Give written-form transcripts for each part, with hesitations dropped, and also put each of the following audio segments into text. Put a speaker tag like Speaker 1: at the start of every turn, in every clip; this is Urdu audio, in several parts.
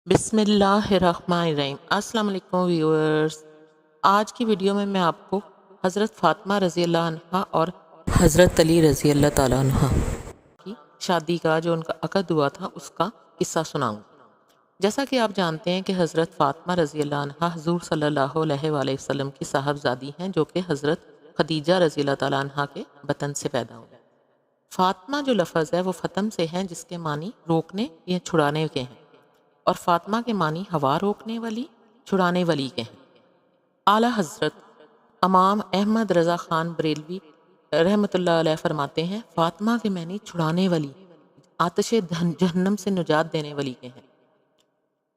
Speaker 1: بسم اللہ الرحمن الرحیم۔ السلام علیکم ویورز، آج کی ویڈیو میں آپ کو حضرت فاطمہ رضی اللہ عنہ اور حضرت علی رضی اللہ تعالیٰ عنہ کی شادی کا جو ان کا عقد ہوا تھا اس کا قصہ سناؤں گی۔ جیسا کہ آپ جانتے ہیں کہ حضرت فاطمہ رضی اللہ عنہ حضور صلی اللہ علیہ وآلہ وسلم کی صاحبزادی ہیں، جو کہ حضرت خدیجہ رضی اللہ تعالیٰ عنہ کے بطن سے پیدا ہوئے۔ فاطمہ جو لفظ ہے وہ فتم سے ہے، جس کے معنی روکنے یا چھڑانے کے ہیں، اور فاطمہ کے معنی ہوا روکنے والی، چھڑانے والی کے ہیں۔ اعلیٰ حضرت امام احمد رضا خان بریلوی رحمۃ اللہ علیہ فرماتے ہیں، فاطمہ کے معنی چھڑانے والی، آتش جہنم سے نجات دینے والی کے ہیں۔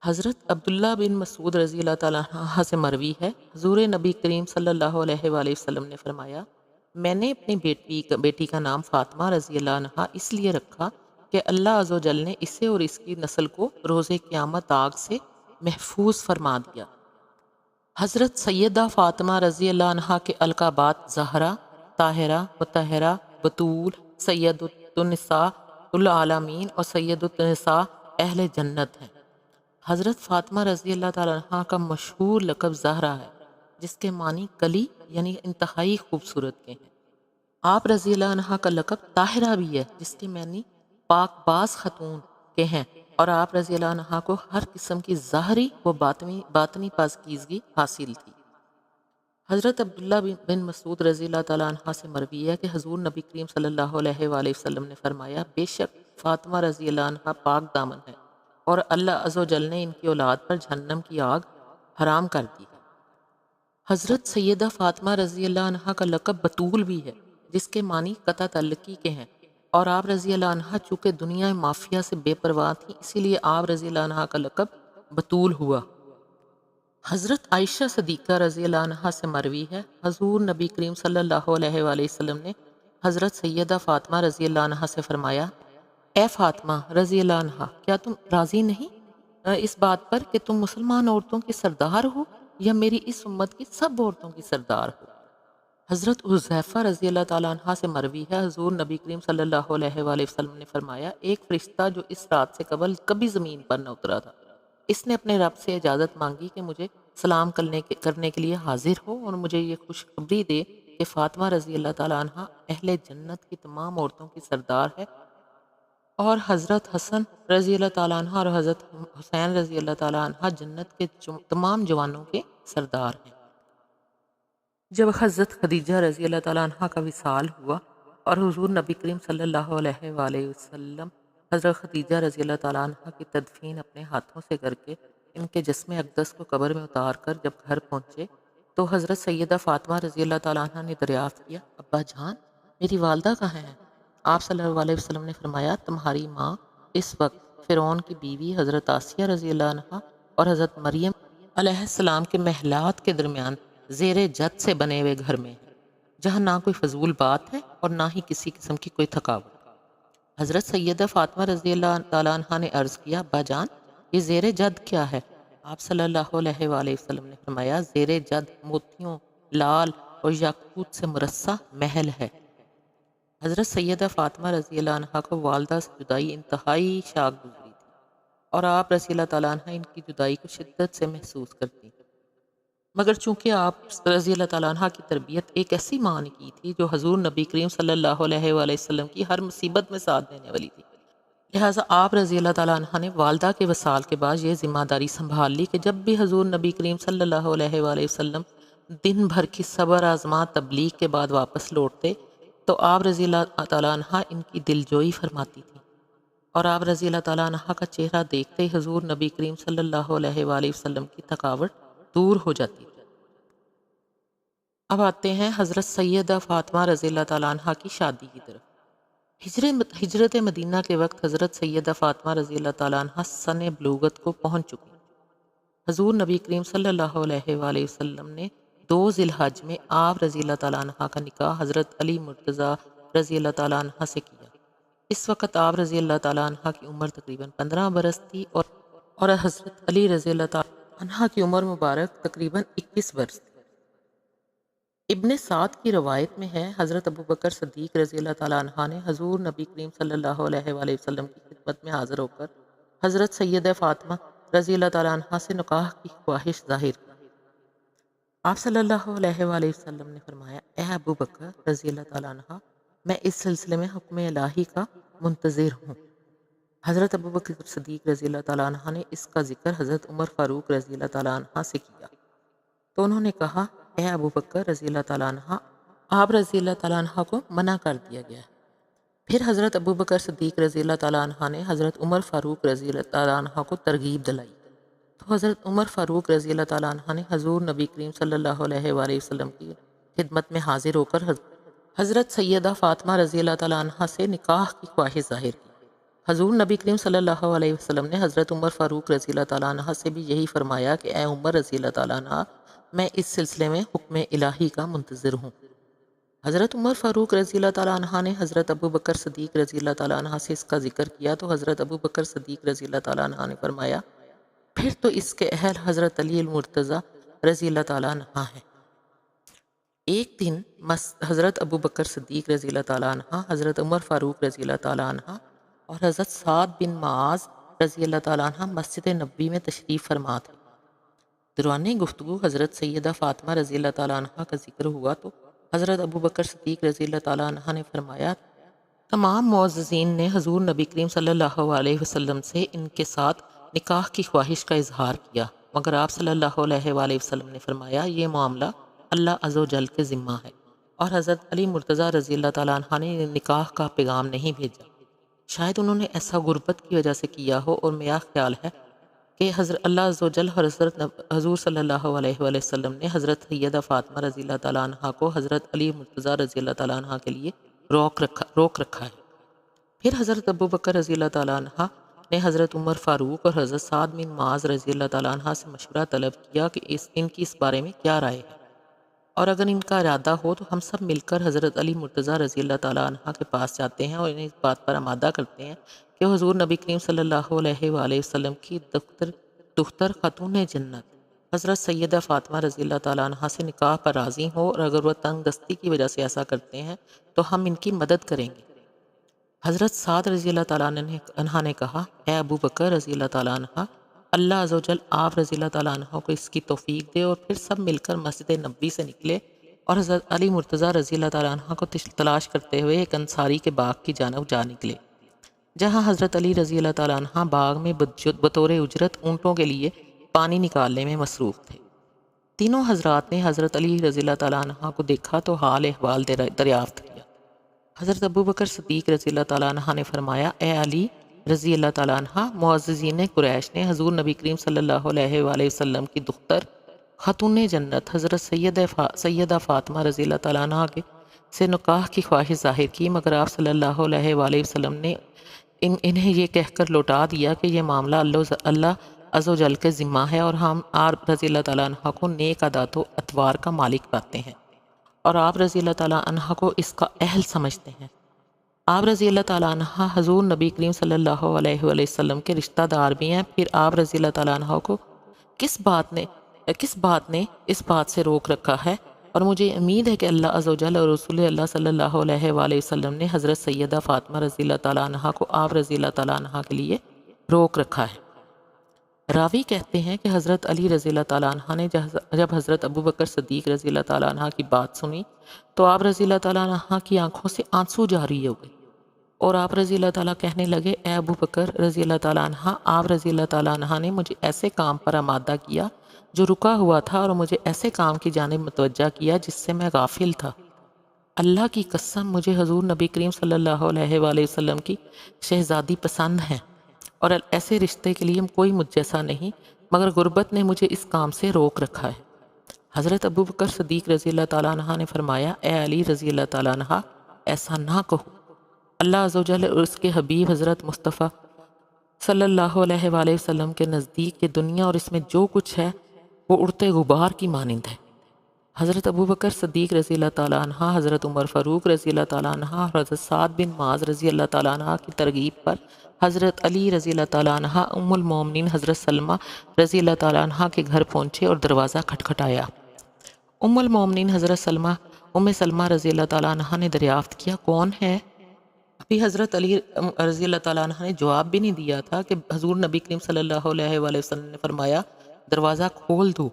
Speaker 1: حضرت عبداللہ بن مسعود رضی اللہ تعالیٰ عنہ سے مروی ہے، حضور نبی کریم صلی اللہ علیہ وآلہ وسلم نے فرمایا، میں نے اپنی بیٹی کا نام فاطمہ رضی اللہ عنہ اس لیے رکھا کہ اللہ عز و جل نے اسے اور اس کی نسل کو روز قیامت آگ سے محفوظ فرما دیا۔ حضرت سیدہ فاطمہ رضی اللہ عنہ کے القابات زہرا، طاہرہ، مطہرہ، بطول، سیدۃ النساء العالمین اور سیدۃ النساء اہل جنت ہیں۔ حضرت فاطمہ رضی اللہ تعالیٰ عنہ کا مشہور لقب زہرا ہے، جس کے معنی کلی یعنی انتہائی خوبصورت کے ہیں۔ آپ رضی اللہ عنہ کا لقب طاہرہ بھی ہے، جس کے معنی پاک باز خاتون کے ہیں، اور آپ رضی اللہ عنہ کو ہر قسم کی ظاہری و باطنی پاکیزگی حاصل تھی۔ حضرت عبداللہ بن مسعود رضی اللہ تعالیٰ عنہ سے مروی ہے کہ حضور نبی کریم صلی اللہ علیہ وآلہ وسلم نے فرمایا، بے شک فاطمہ رضی اللہ عنہ پاک دامن ہے، اور اللہ عز و جل نے ان کی اولاد پر جہنم کی آگ حرام کر دی ہے۔ حضرت سیدہ فاطمہ رضی اللہ عنہ کا لقب بطول بھی ہے، جس کے معنی قطع تعلقی کے ہیں، اور آپ رضی اللہ عنہ چونکہ دنیا مافیا سے بے پرواہ تھیں، اسی لیے آپ رضی اللہ عنہ کا لقب بطول ہوا۔ حضرت عائشہ صدیقہ رضی اللہ عنہ سے مروی ہے، حضور نبی کریم صلی اللہ علیہ وآلہ وسلم نے حضرت سیدہ فاطمہ رضی اللہ عنہ سے فرمایا، اے فاطمہ رضی اللہ عنہ، کیا تم راضی نہیں اس بات پر کہ تم مسلمان عورتوں کی سردار ہو، یا میری اس امت کی سب عورتوں کی سردار ہو؟ حضرت حذیفہ رضی اللہ تعالیٰ عنہ سے مروی ہے، حضور نبی کریم صلی اللہ علیہ وآلہ وسلم نے فرمایا، ایک فرشتہ جو اس رات سے قبل کبھی زمین پر نہ اترا تھا، اس نے اپنے رب سے اجازت مانگی کہ مجھے سلام کرنے کے لیے حاضر ہو، اور مجھے یہ خوشخبری دے کہ فاطمہ رضی اللہ تعالیٰ عنہ اہل جنت کی تمام عورتوں کی سردار ہے، اور حضرت حسن رضی اللہ تعالیٰ عنہ اور حضرت حسین رضی اللہ تعالیٰ عنہ جنت کے تمام جوانوں کے سردار ہیں۔ جب حضرت خدیجہ رضی اللہ تعالیٰ عنہ کا وصال ہوا اور حضور نبی کریم صلی اللہ علیہ وآلہ وسلم حضرت خدیجہ رضی اللہ تعالیٰ عنہ کی تدفین اپنے ہاتھوں سے کر کے ان کے جسم اقدس کو قبر میں اتار کر جب گھر پہنچے تو حضرت سیدہ فاطمہ رضی اللہ تعالیٰ عنہ نے دریافت کیا، ابا جان، میری والدہ کہاں ہیں؟ آپ صلی اللہ علیہ وسلم نے فرمایا، تمہاری ماں اس وقت فرعون کی بیوی حضرت آسیہ رضی اللہ عنہ اور حضرت مریم علیہ السلام کے محلات کے درمیان زیر جد سے بنے ہوئے گھر میں ہے، جہاں نہ کوئی فضول بات ہے اور نہ ہی کسی قسم کی کوئی تھکاوٹ۔ حضرت سیدہ فاطمہ رضی اللہ تعالیٰ عنہ نے عرض کیا، ابا جان، یہ زیر جد کیا ہے؟ آپ صلی اللہ علیہ وآلہ وسلم نے فرمایا، زیر جد موتیوں، لال اور یاقوت سے مرصع محل ہے۔ حضرت سیدہ فاطمہ رضی اللہ عنہ کو والدہ سے جدائی انتہائی شاق گزری تھی، اور آپ رضی اللہ تعالیٰ عنہ ان کی جدائی کو شدت سے محسوس کرتی ہیں، مگر چونکہ آپ رضی اللہ تعالیٰ عنہ کی تربیت ایک ایسی ماں نے کی تھی جو حضور نبی کریم صلی اللہ علیہ وآلہ وسلم کی ہر مصیبت میں ساتھ دینے والی تھی، لہٰذا آپ رضی اللہ تعالیٰ عنہ نے والدہ کے وصال کے بعد یہ ذمہ داری سنبھال لی کہ جب بھی حضور نبی کریم صلی اللہ علیہ وآلہ وسلم دن بھر کی صبر آزما تبلیغ کے بعد واپس لوٹتے تو آپ رضی اللہ تعالیٰ عنہ ان کی دلجوئی فرماتی تھی، اور آپ رضی اللہ تعالیٰ عنہ کا چہرہ دیکھتے ہی حضور نبی کریم صلی اللہ علیہ وآلہ وسلم کی تھکاوٹ دور ہو جاتی تھی۔ اب آتے ہیں حضرت سیدہ فاطمہ رضی اللہ تعالیٰ عنہ کی شادی کی طرف۔ ہجرت مدینہ کے وقت حضرت سیدہ فاطمہ رضی اللہ تعالیٰ عنہ سن بلوغت کو پہنچ چکی۔ حضور نبی کریم صلی اللہ علیہ وآلہ وسلم نے 2 ذی الحج میں آپ رضی اللہ تعالیٰ عنہ کا نکاح حضرت علی مرتضیٰ رضی اللہ تعالیٰ عنہ سے کیا۔ اس وقت آپ رضی اللہ تعالیٰ عنہ کی عمر تقریباً 15 برس تھی، اور حضرت علی رضی اللہ تعالیٰ عنہ کی عمر مبارک تقریباً 21 برس تھی۔ ابن سعد کی روایت میں ہے، حضرت ابو بکر صدیق رضی اللہ تعالیٰ عنہ نے حضور نبی کریم صلی اللہ علیہ وآلہ وسلم کی خدمت میں حاضر ہو کر حضرت سیدہ فاطمہ رضی اللہ تعالیٰ عنہ سے نکاح کی خواہش ظاہر کی۔ آپ صلی اللہ علیہ وآلہ وسلم نے فرمایا، اے ابو بکر رضی اللہ تعالیٰ عنہ، میں اس سلسلے میں حکم الہی کا منتظر ہوں۔ حضرت ابو بکر صدیق رضی اللہ تعالیٰ عنہ نے اس کا ذکر حضرت عمر فاروق رضی اللہ تعالیٰ عنہ سے کیا تو انہوں نے کہا، اے ابو بکر رضی اللہ تعالیٰ عنہ، آپ رضی اللہ تعالیٰ عنہ کو منع کر دیا گیا ہے۔ پھر حضرت ابو بکر صدیق رضی اللہ تعالیٰ عنہ نے حضرت عمر فاروق رضی اللہ تعالیٰ عنہ کو ترغیب دلائی تو حضرت عمر فاروق رضی اللہ تعالیٰ عنہ نے حضور نبی کریم صلی اللہ علیہ وآلہ وسلم کی خدمت میں حاضر ہو کر حضرت سیدہ فاطمہ رضی اللہ تعالیٰ عنہ سے نکاح کی خواہش ظاہر کی۔ حضور نبی کریم صلی اللہ علیہ وسلم نے حضرت عمر فاروق رضی اللہ تعالیٰ عنہ سے بھی یہی فرمایا کہ اے عمر رضی اللہ تعالیٰ عنہ، میں اس سلسلے میں حکم الہی کا منتظر ہوں۔ حضرت عمر فاروق رضی اللہ تعالیٰ عنہ نے حضرت ابو بکر صدیق رضی اللہ تعالیٰ عنہ سے اس کا ذکر کیا تو حضرت ابو بکر صدیق رضی اللہ تعالیٰ عنہ نے فرمایا، پھر تو اس کے اہل حضرت علی المرتضیٰ رضی اللہ تعالیٰ عنہ ہیں۔ ایک دن حضرت ابو بکر صدیق رضی اللہ تعالیٰ عنہ، حضرت عمر فاروق رضی اللہ تعالیٰ عنہ اور حضرت سعد بن معاذ رضی اللہ تعالیٰ عنہ مسجد نبوی میں تشریف فرما تھے۔ دوران گفتگو حضرت سیدہ فاطمہ رضی اللہ تعالیٰ عنہ کا ذکر ہوا تو حضرت ابو بکر صدیق رضی اللہ تعالیٰ عنہ نے فرمایا، تمام معززین نے حضور نبی کریم صلی اللہ علیہ وسلم سے ان کے ساتھ نکاح کی خواہش کا اظہار کیا، مگر آپ صلی اللہ علیہ وآلہ وسلم نے فرمایا، یہ معاملہ اللہ عز و جل کے ذمہ ہے، اور حضرت علی مرتضیٰ رضی اللہ تعالیٰ عنہ نے نکاح کا پیغام نہیں بھیجا۔ شاید انہوں نے ایسا غربت کی وجہ سے کیا ہو، اور میرا خیال ہے کہ حضرت اللہ عز و جل اور حضور صلی اللہ علیہ وآلہ وسلم نے حضرت سیدہ فاطمہ رضی اللہ تعالیٰ عنہ کو حضرت علی مرتضیٰ رضی اللہ تعالیٰ عنہ کے لیے روک رکھا ہے۔ پھر حضرت ابو بکر رضی اللہ تعالیٰ عنہ نے حضرت عمر فاروق اور حضرت سعد بن معاذ رضی اللہ تعالیٰ عنہ سے مشورہ طلب کیا کہ ان کی اس بارے میں کیا رائے ہے، اور اگر ان کا ارادہ ہو تو ہم سب مل کر حضرت علی مرتضیٰ رضی اللہ تعالیٰ عنہ کے پاس جاتے ہیں اور انہیں اس بات پر آمادہ کرتے ہیں کہ حضور نبی کریم صلی اللہ علیہ وآلہ وسلم کی دختر خاتون جنت حضرت سیدہ فاطمہ رضی اللہ تعالیٰ عنہ سے نکاح پر راضی ہو، اور اگر وہ تنگ دستی کی وجہ سے ایسا کرتے ہیں تو ہم ان کی مدد کریں گے۔ حضرت سعد رضی اللہ تعالیٰ عنہ نے کہا، اے ابو بکر رضی اللہ تعالیٰ عنہ، اللہ عز و جل آپ رضی اللہ تعالیٰ عنہ کو اس کی توفیق دے۔ اور پھر سب مل کر مسجد نبوی سے نکلے اور حضرت علی مرتضیٰ رضی اللہ تعالیٰ عنہ کو تلاش کرتے ہوئے ایک انصاری کے باغ کی جانب جا نکلے، جہاں حضرت علی رضی اللہ تعالیٰ عنہ باغ میں بطور اجرت اونٹوں کے لیے پانی نکالنے میں مصروف تھے۔ تینوں حضرات نے حضرت علی رضی اللہ تعالیٰ عنہ کو دیکھا تو حال احوال دریافت کیا۔ حضرت ابو بکر صدیق رضی اللہ تعالیٰ عنہ نے فرمایا، اے علی رضی اللہ تعالیٰ عنہ، معززین قریش نے حضور نبی کریم صلی اللہ علیہ وآلہ وسلم کی دختر خاتون جنت حضرت سیدہ فاطمہ رضی اللہ تعالیٰ عنہ سے نکاح کی خواہش ظاہر کی، مگر آپ صلی اللہ علیہ وآلہ وسلم نے انہیں یہ کہہ کر لوٹا دیا کہ یہ معاملہ اللہ عز و جل کے ذمہ ہے، اور ہم آپ رضی اللہ تعالیٰ عنہ کو نیک عادات و اطوار کا مالک پاتے ہیں، اور آپ رضی اللہ تعالیٰ عنہ کو اس کا اہل سمجھتے ہیں۔ آپ رضی اللہ تعالیٰ عنہ حضور نبی کریم صلی اللہ علیہ وآلہ وسلم کے رشتہ دار بھی ہیں، پھر آپ رضی اللہ تعالیٰ عنہ کو کس بات نے اس بات سے روک رکھا ہے؟ اور مجھے امید ہے کہ اللہ عز و جل اور رسول اللہ صلی اللہ علیہ وآلہ وسلم نے حضرت سیدہ فاطمہ رضی اللہ تعالیٰ عنہ کو آپ رضی اللہ تعالیٰ عنہ کے لیے روک رکھا ہے۔ راوی کہتے ہیں کہ حضرت علی رضی اللہ تعالیٰ عنہ نے جب حضرت ابو بکر صدیق رضی اللہ تعالیٰ عنہ کی بات سنی تو آپ رضی اللہ تعالیٰ عنہ کی آنکھوں سے آنسو جاری ہو گئے، اور آپ رضی اللہ تعالیٰ کہنے لگے، اے ابو بکر رضی اللہ تعالیٰ عنہ، آپ رضی اللہ تعالیٰ عنہ نے مجھے ایسے کام پر آمادہ کیا جو رکا ہوا تھا، اور مجھے ایسے کام کی جانب متوجہ کیا جس سے میں غافل تھا۔ اللہ کی قسم، مجھے حضور نبی کریم صلی اللہ علیہ وآلہ وسلم کی شہزادی پسند ہیں، اور ایسے رشتے کے لیے کوئی مجھ جیسا نہیں، مگر غربت نے مجھے اس کام سے روک رکھا ہے۔ حضرت ابو بکر صدیق رضی اللہ تعالیٰ عنہ نے فرمایا، اے علی رضی اللہ تعالیٰ عنہ، ایسا نہ کہو۔ اللہ عز و جل اور اس کے حبیب حضرت مصطفیٰ صلی اللہ علیہ وآلہ وسلم کے نزدیک یہ دنیا اور اس میں جو کچھ ہے وہ اڑتے غبار کی مانند ہے۔ حضرت ابو بکر صدیق رضی اللہ تعالیٰ عنہ، حضرت عمر فاروق رضی اللہ تعالیٰ عنہ اور حضرت سعد بن معاذ رضی اللہ تعالیٰ عنہ کی ترغیب پر حضرت علی رضی اللہ تعالیٰ عنہ ام المومنین حضرت سلمہ رضی اللہ تعالیٰ عنہ کے گھر پہنچے اور دروازہ کھٹکھٹایا۔ ام المومنین حضرت سلمہ رضی اللہ تعالیٰ عنہ نے دریافت کیا، کون ہے؟ ابھی حضرت علی رضی اللہ تعالیٰ عنہ نے جواب بھی نہیں دیا تھا کہ حضور نبی کریم صلی اللہ علیہ وآلہ وسلم نے فرمایا دروازہ کھول دو،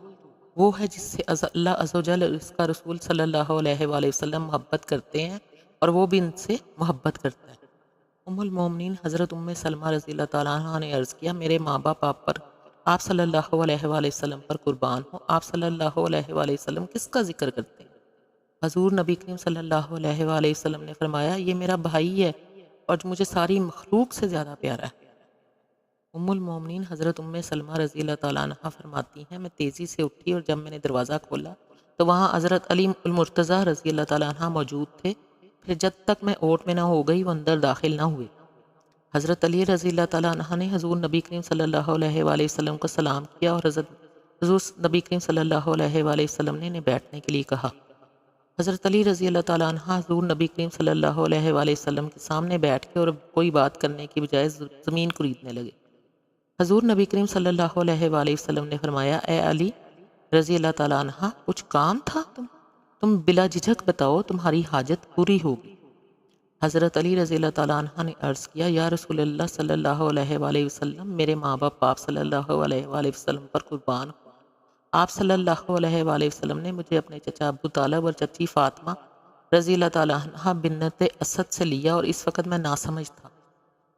Speaker 1: وہ ہے جس سے اللہ عز و جل اور اس کا رسول صلی اللہ علیہ وآلہ وسلم محبت کرتے ہیں اور وہ بھی ان سے محبت کرتا ہے۔ ام المومنین حضرت ام سلمہ رضی اللہ تعالیٰ عنہ نے عرض کیا میرے ماں باپ آپ پر، آپ صلی اللہ علیہ وآلہ وسلم پر قربان ہو، آپ صلی اللہ علیہ وآلہ وسلم کس کا ذکر کرتے ہیں؟ حضور نبی کریم صلی اللہ علیہ وآلہ وسلم نے فرمایا یہ میرا بھائی ہے اور جو مجھے ساری مخلوق سے زیادہ پیارا ہے۔ ام المومنین حضرت ام سلمہ رضی اللہ تعالیٰ عنہ فرماتی ہیں میں تیزی سے اٹھی اور جب میں نے دروازہ کھولا تو وہاں حضرت علی المرتضیٰ رضی اللہ تعالیٰ عنہ موجود تھے۔ پھر جب تک میں اوٹ میں نہ ہو گئی وہ اندر داخل نہ ہوئے۔ حضرت علی رضی اللہ تعالیٰ عنہ نے حضور نبی کریم صلی اللہ علیہ وآلہ وسلم کو سلام کیا اور حضور نبی کریم صلی اللہ علیہ وآلہ وسلم نے انہیں بیٹھنے کے لیے کہا۔ حضرت علی رضی اللہ تعالیٰ عنہ حضور نبی کریم صلی اللہ علیہ وآلہ وسلم کے سامنے بیٹھ کے اور کوئی بات کرنے کی بجائے زمین خریدنے لگے۔ حضور نبی کریم صلی اللہ علیہ وآلہ وسلم نے فرمایا اے علی رضی اللہ تعالیٰ عنہ کچھ کام تھا تم بلا جھجک بتاؤ تمہاری حاجت پوری ہوگی۔ حضرت علی رضی اللہ تعالیٰ عنہ نے عرض کیا یا رسول اللہ صلی اللہ علیہ وآلہ وسلم میرے ماں باپ آپ صلی اللہ علیہ وآلہ وسلم پر قربان ہو، آپ صلی اللہ علیہ وآلہ وسلم نے مجھے اپنے چچا ابو طالب اور چچی فاطمہ رضی اللہ تعالیٰ عنہ بنت اسد سے لیا اور اس وقت میں ناسمجھ تھا۔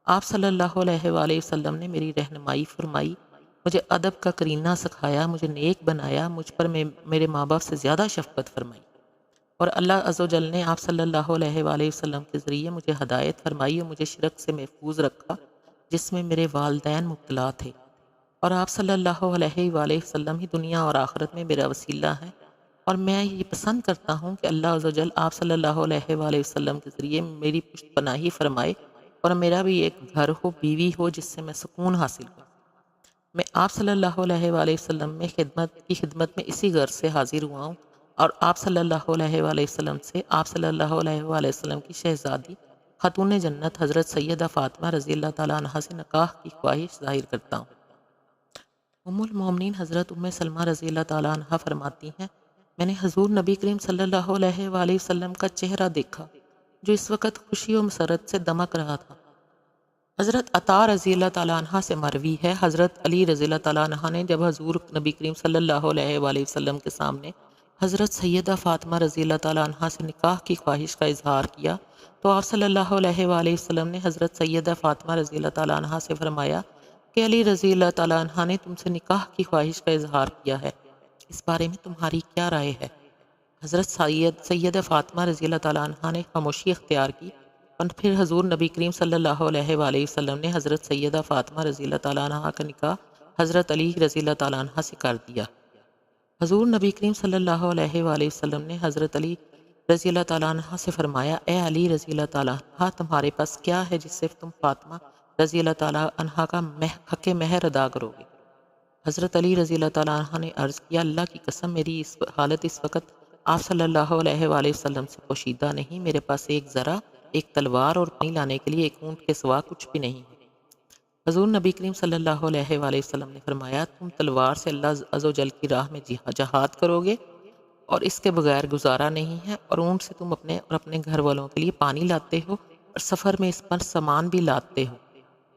Speaker 1: آپ صلی اللہ علیہ وآلہ وسلم نے میری رہنمائی فرمائی، مجھے ادب کا کرینہ سکھایا، مجھے نیک بنایا، مجھ پر میرے ماں باپ سے زیادہ شفقت فرمائی، اور اللہ عز و جل نے آپ صلی اللہ علیہ وآلہ وسلم کے ذریعے مجھے ہدایت فرمائی اور مجھے شرک سے محفوظ رکھا جس میں میرے والدین مبتلا تھے، اور آپ صلی اللہ علیہ وآلہ وسلم ہی دنیا اور آخرت میں میرا وسیلہ ہے، اور میں یہ پسند کرتا ہوں کہ اللہ عز و جل آپ صلی اللہ علیہ وآلہ وسلم کے ذریعے میری پشت پناہی فرمائے اور میرا بھی ایک گھر ہو، بیوی ہو جس سے میں سکون حاصل کروں۔ میں آپ صلی اللہ علیہ وآلہ وسلم میں خدمت میں اسی غرض سے حاضر ہوا ہوں، اور آپ صلی اللہ علیہ وآلہ وسلم سے آپ صلی اللہ علیہ وآلہ وسلم کی شہزادی خاتون جنت حضرت سیدہ فاطمہ رضی اللہ تعالیٰ عنہ سے نکاح کی خواہش ظاہر کرتا ہوں۔ ام المومنین حضرت ام سلمہ رضی اللہ تعالیٰ عنہ فرماتی ہیں میں نے حضور نبی کریم صلی اللہ علیہ وآلہ وسلم کا چہرہ دیکھا جو اس وقت خوشی و مسرت سے دمک رہا تھا۔ حضرت عطا رضی اللہ تعالیٰ عنہ سے مروی ہے حضرت علی رضی اللہ تعالیٰ عنہ نے جب حضور نبی کریم صلی اللہ علیہ وآلہ وسلم کے سامنے حضرت سیدہ فاطمہ رضی اللہ تعالیٰ عنہ سے نکاح کی خواہش کا اظہار کیا تو آپ صلی اللہ علیہ وآلہ وسلم نے حضرت سیدہ فاطمہ رضی اللہ تعالیٰ عنہ سے فرمایا کہ علی رضی اللہ تعالیٰ عنہ نے تم سے نکاح کی خواہش کا اظہار کیا ہے، اس بارے میں تمہاری کیا رائے ہے؟ حضرت سیدہ فاطمہ رضی اللہ تعالیٰ عنہ نے خاموشی اختیار کی، اور پھر حضور نبی کریم صلی اللہ علیہ وآلہ وسلم نے حضرت سیدہ فاطمہ رضی اللہ تعالیٰ عنہ کا نکاح حضرت علی رضی اللہ تعالیٰ عنہ سے کر دیا۔ حضور نبی کریم صلی اللہ علیہ وآلہ وسلم نے حضرت علی رضی اللہ تعالیٰ عنہ سے فرمایا اے علی رضی اللہ تعالیٰ عنہ تمہارے پاس کیا ہے جس سے تم فاطمہ رضی اللہ تعالیٰ عنہ کا حق مہر ادا کرو گے؟ حضرت علی رضی اللہ تعالیٰ عنہ نے عرض کیا اللہ کی قسم میری حالت اس وقت آپ صلی اللہ علیہ وآلہ وسلم سے پوشیدہ نہیں، میرے پاس ایک ذرا ایک تلوار اور پانی لانے کے لیے ایک اونٹ کے سوا کچھ بھی نہیں ہے۔ حضور نبی کریم صلی اللہ علیہ وآلہ وسلم نے فرمایا تم تلوار سے اللہ عز و جل کی راہ میں جہاد کرو گے اور اس کے بغیر گزارا نہیں ہے، اور اونٹ سے تم اپنے اور اپنے گھر والوں کے لیے پانی لاتے ہو اور سفر میں اس پر سامان بھی لاتے ہو،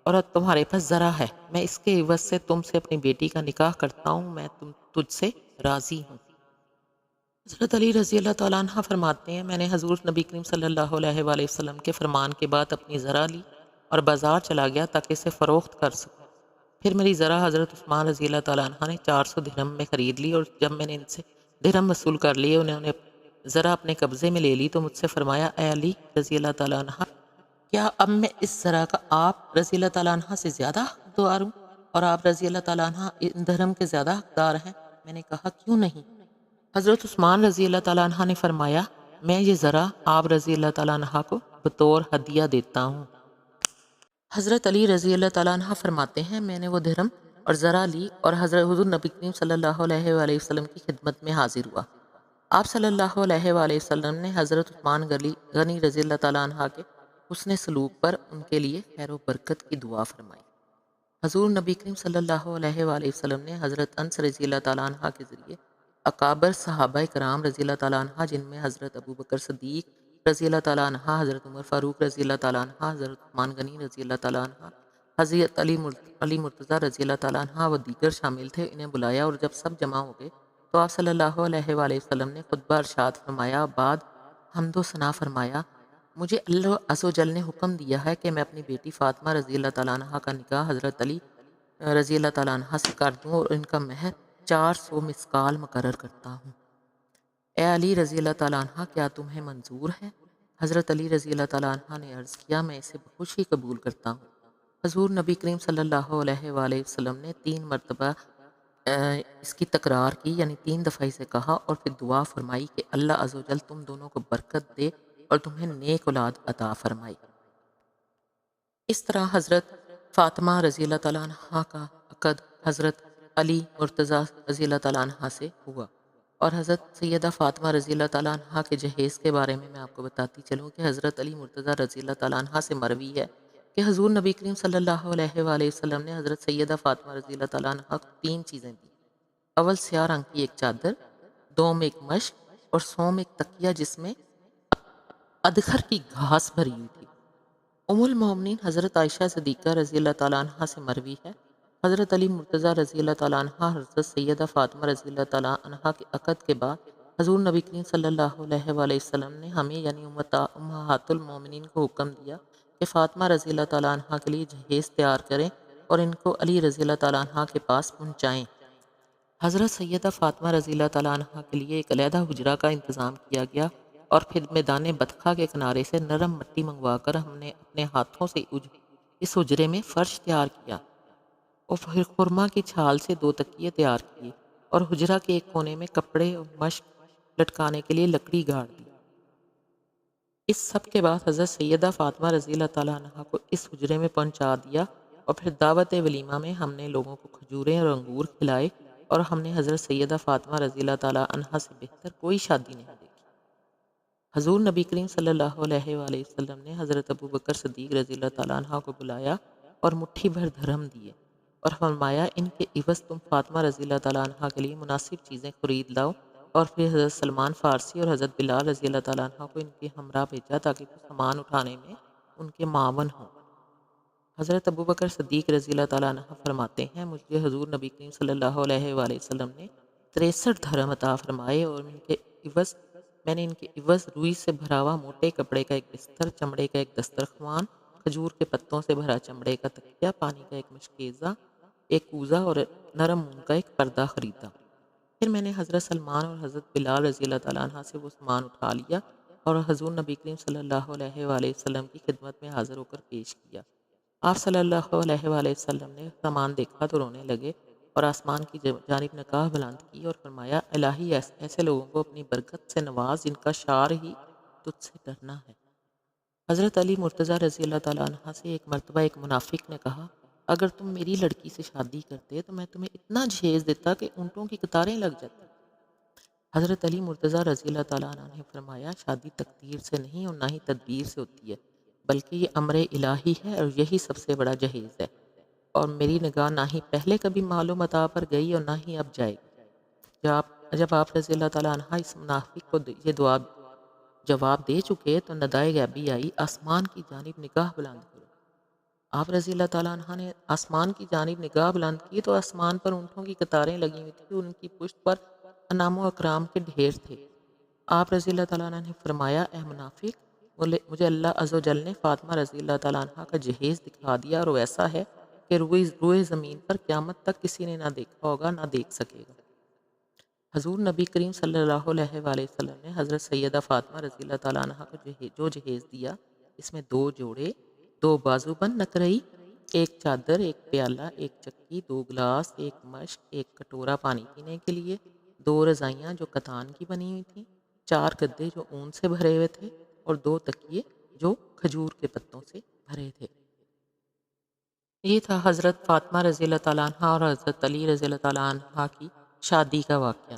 Speaker 1: اور تمہارے پاس ذرا ہے، میں اس کے عوض سے تم سے اپنی بیٹی کا نکاح کرتا ہوں، میں تجھ سے راضی ہوں۔ حضرت علی رضی اللہ تعالیٰ عنہ فرماتے ہیں میں نے حضور نبی کریم صلی اللہ علیہ وآلہ وسلم کے فرمان کے بعد اپنی ذرا لی اور بازار چلا گیا تاکہ اسے فروخت کر سکوں۔ پھر میری ذرا حضرت عثمان رضی اللہ تعالیٰ عنہ نے 400 درہم میں خرید لی، اور جب میں نے ان سے درہم وصول کر لیے انہوں نے ذرا اپنے قبضے میں لے لی تو مجھ سے فرمایا اے علی رضی اللہ تعالیٰ عنہ کیا اب میں اس ذرا کا آپ رضی اللہ تعالیٰ عنہ سے زیادہ حقدار ہوں اور آپ رضی اللہ تعالیٰ عنہ ان درہم کے زیادہ حقدار ہیں؟ میں نے کہا کیوں نہیں؟ حضرت عثمان رضی اللہ تعالیٰ عنہ نے فرمایا میں یہ ذرا آپ رضی اللہ تعالیٰ عنہ کو بطور ہدیہ دیتا ہوں۔ حضرت علی رضی اللہ تعالیٰ عنہ فرماتے ہیں میں نے وہ درہم اور ذرا لی اور حضور نبی کریم صلی اللہ علیہ وآلہ وسلم کی خدمت میں حاضر ہوا۔ آپ صلی اللہ علیہ وآلہ وسلم نے حضرت عثمان غنی رضی اللہ تعالیٰ عنہ کے حسن سلوک پر ان کے لیے خیر و برکت کی دعا فرمائی۔ حضور نبی کریم صلی اللہ علیہ وآلہ وسلم نے حضرت انس رضی اللہ تعالیٰ عنہ کے ذریعے اکابر صحابہ کرام رضی اللہ تعالیٰ عنہ جن میں حضرت ابو بکر صدیق رضی اللہ تعالیٰ عنہ، حضرت عمر فاروق رضی اللہ تعالیٰ عنہ، حضرت عثمان غنی رضی اللہ تعالیٰ عنہ، حضرت علی مرتضیٰ رضی اللہ تعالیٰ عنہ و دیگر شامل تھے۔ انہیں بلایا اور جب سب جمع ہو گئے تو آپ صلی اللہ علیہ وآلہ وسلم نے خطبہ ارشاد فرمایا، بعد حمد و ثنا فرمایا، مجھے اللہ عز و جل نے حکم دیا ہے کہ میں اپنی بیٹی فاطمہ رضی اللہ تعالیٰ عنہ کا نکاح حضرت علی رضی اللہ تعالیٰ عنہ سے کر دوں اور ان کا مہر 400 مسکال مقرر کرتا ہوں۔ اے علی رضی اللہ تعالیٰ عنہ، کیا تمہیں منظور ہے؟ حضرت علی رضی اللہ تعالیٰ عنہ نے عرض کیا، میں اسے بخوشی قبول کرتا ہوں۔ حضور نبی کریم صلی اللہ علیہ وآلہ وسلم نے 3 مرتبہ اس کی تکرار کی، یعنی 3 دفعہ اسے کہا، اور پھر دعا فرمائی کہ اللہ عز و جل تم دونوں کو برکت دے اور تمہیں نیک اولاد عطا فرمائی۔ اس طرح حضرت فاطمہ رضی اللہ تعالیٰ عنہ کا عقد حضرت علی مرتضیٰ رضی اللہ تعالیٰ عنہ سے ہوا۔ اور حضرت سیدہ فاطمہ رضی اللہ تعالیٰ عنہ کے جہیز کے بارے میں آپ کو بتاتی چلوں کہ حضرت علی مرتضیٰ رضی اللہ تعالیٰ عنہ سے مروی ہے کہ حضور نبی کریم صلی اللہ علیہ وآلہ وسلم نے حضرت سیدہ فاطمہ رضی اللہ تعالیٰ عنہ کو 3 چیزیں دی۔ اول سیاہ رنگ کی ایک چادر، دوم ایک مشق، اور سوم ایک تکیہ جس میں ادخر کی گھاس بھری ہوئی تھی۔ ام المومنین حضرت عائشہ صدیقہ رضی اللہ تعالیٰ عنہ سے مروی ہے، حضرت علی مرتضیٰ رضی اللہ تعالیٰ عنہ حضرت سیدہ فاطمہ رضی اللہ تعالیٰ عنہ کے عقد کے بعد حضور نبی کریم صلی اللہ علیہ وآلہ وسلم نے ہمیں یعنی امہات المومنین کو حکم دیا کہ فاطمہ رضی اللہ تعالیٰ عنہ کے لیے جہیز تیار کریں اور ان کو علی رضی اللہ تعالیٰ عنہ کے پاس پہنچائیں۔ حضرت سیدہ فاطمہ رضی اللہ تعالیٰ عنہ کے لیے ایک علیحدہ حجرہ کا انتظام کیا گیا اور پھر میدان بطخہ کے کنارے سے نرم مٹی منگوا کر ہم نے اپنے ہاتھوں سے اس حجرے میں فرش تیار کیا اور پھر خرما کی چھال سے 2 تکیے تیار کیے اور حجرہ کے ایک کونے میں کپڑے اور مشق لٹکانے کے لیے لکڑی گاڑ دی۔ اس سب کے بعد حضرت سیدہ فاطمہ رضی اللہ تعالیٰ عنہ کو اس حجرے میں پہنچا دیا اور پھر دعوت ولیمہ میں ہم نے لوگوں کو کھجوریں اور انگور کھلائے اور ہم نے حضرت سیدہ فاطمہ رضی اللہ تعالیٰ عنہ سے بہتر کوئی شادی نہیں دیکھی۔ حضور نبی کریم صلی اللہ علیہ وآلہ وسلم نے حضرت ابو بکر صدیق رضی اللہ تعالیٰ عنہ کو بلایا اور مٹھی بھر دھرم دیے اور فرمایا، ان کے عوض تم فاطمہ رضی اللہ تعالیٰ عنہ کے لیے مناسب چیزیں خرید لاؤ، اور پھر حضرت سلمان فارسی اور حضرت بلال رضی اللہ تعالیٰ عنہ کو ان کے ہمراہ بھیجا تاکہ وہ سامان اٹھانے میں ان کے معاون ہوں۔ حضرت ابو بکر صدیق رضی اللہ تعالیٰ عنہ فرماتے ہیں، مجھے حضور نبی کریم صلی اللہ علیہ وآلہ وسلم نے 63 دھرم عطا فرمائے اور میں نے ان کے عوض روئی سے بھرا ہوا موٹے کپڑے کا ایک بستر، چمڑے کا ایک دسترخوان، کھجور کے پتوں سے بھرا چمڑے کا تکیہ، پانی کا ایک مشکیزہ، ایک کوزہ اور نرم اون کا ایک پردہ خریدا۔ پھر میں نے حضرت سلمان اور حضرت بلال رضی اللہ تعالیٰ عنہ سے وہ سامان اٹھا لیا اور حضور نبی کریم صلی اللہ علیہ وآلہ وسلم کی خدمت میں حاضر ہو کر پیش کیا۔ آپ صلی اللہ علیہ وآلہ وسلم نے سامان دیکھا تو رونے لگے اور آسمان کی جانب نگاہ بلند کی اور فرمایا، الہی ایسے لوگوں کو اپنی برکت سے نواز جن کا شعار ہی تجھ سے ڈرنا ہے۔ حضرت علی مرتضیٰ رضی اللہ تعالیٰ عنہ سے ایک مرتبہ ایک منافق نے کہا، اگر تم میری لڑکی سے شادی کرتے تو میں تمہیں اتنا جہیز دیتا کہ اونٹوں کی قطاریں لگ جاتی۔ حضرت علی مرتضیٰ رضی اللہ تعالیٰ عنہ نے فرمایا، شادی تقدیر سے نہیں اور نہ ہی تدبیر سے ہوتی ہے، بلکہ یہ امر الہی ہے اور یہی سب سے بڑا جہیز ہے، اور میری نگاہ نہ ہی پہلے کبھی مال و متاع پر گئی اور نہ ہی اب جائے گی۔ جب آپ رضی اللہ تعالیٰ عنہ اس منافق کو یہ دعا جواب دے چکے تو ندائے غیبی آئی، آسمان کی جانب نگاہ بلند کرو۔ آپ رضی اللہ تعالیٰ عنہ نے آسمان کی جانب نگاہ بلند کی تو آسمان پر اونٹوں کی قطاریں لگی ہوئی تھیں اور ان کی پشت پر انعام و اکرام کے ڈھیر تھے۔ آپ رضی اللہ تعالیٰ عنہ نے فرمایا، اے منافق، مجھے اللہ عز و جل نے فاطمہ رضی اللہ تعالیٰ عنہ کا جہیز دکھا دیا اور وہ ایسا ہے کہ روئے زمین پر قیامت تک کسی نے نہ دیکھا ہوگا نہ دیکھ سکے گا۔ حضور نبی کریم صلی اللہ علیہ وآلہ وسلم نے حضرت سیدہ فاطمہ رضی اللہ تعالیٰ عنہ کو جو جہیز دیا، اس میں 2 جوڑے، 2 بازو بند نقرئی، 1 چادر، 1 پیالہ، 1 چکی، 2 گلاس، 1 مشق، 1 کٹورا پانی پینے کے لیے، 2 رضائیاں جو کتان کی بنی ہوئی تھیں، 4 گدے جو اون سے بھرے ہوئے تھے اور 2 تکیے جو کھجور کے پتوں سے بھرے تھے۔ یہ تھا حضرت فاطمہ رضی اللہ تعالیٰ عنہ اور حضرت علی رضی اللہ تعالیٰ عنہ کی شادی کا واقعہ۔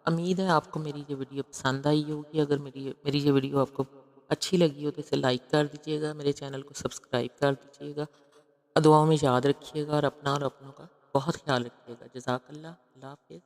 Speaker 1: امید ہے آپ کو میری یہ ویڈیو پسند آئی ہوگی۔ اگر میری یہ ویڈیو آپ کو اچھی لگی ہو تو اسے لائک کر دیجیے گا، میرے چینل کو سبسکرائب کر دیجیے گا، دعاؤں میں یاد رکھیے گا اور اپنا اور اپنوں کا بہت خیال رکھیے گا۔ جزاک اللہ، اللہ حافظ۔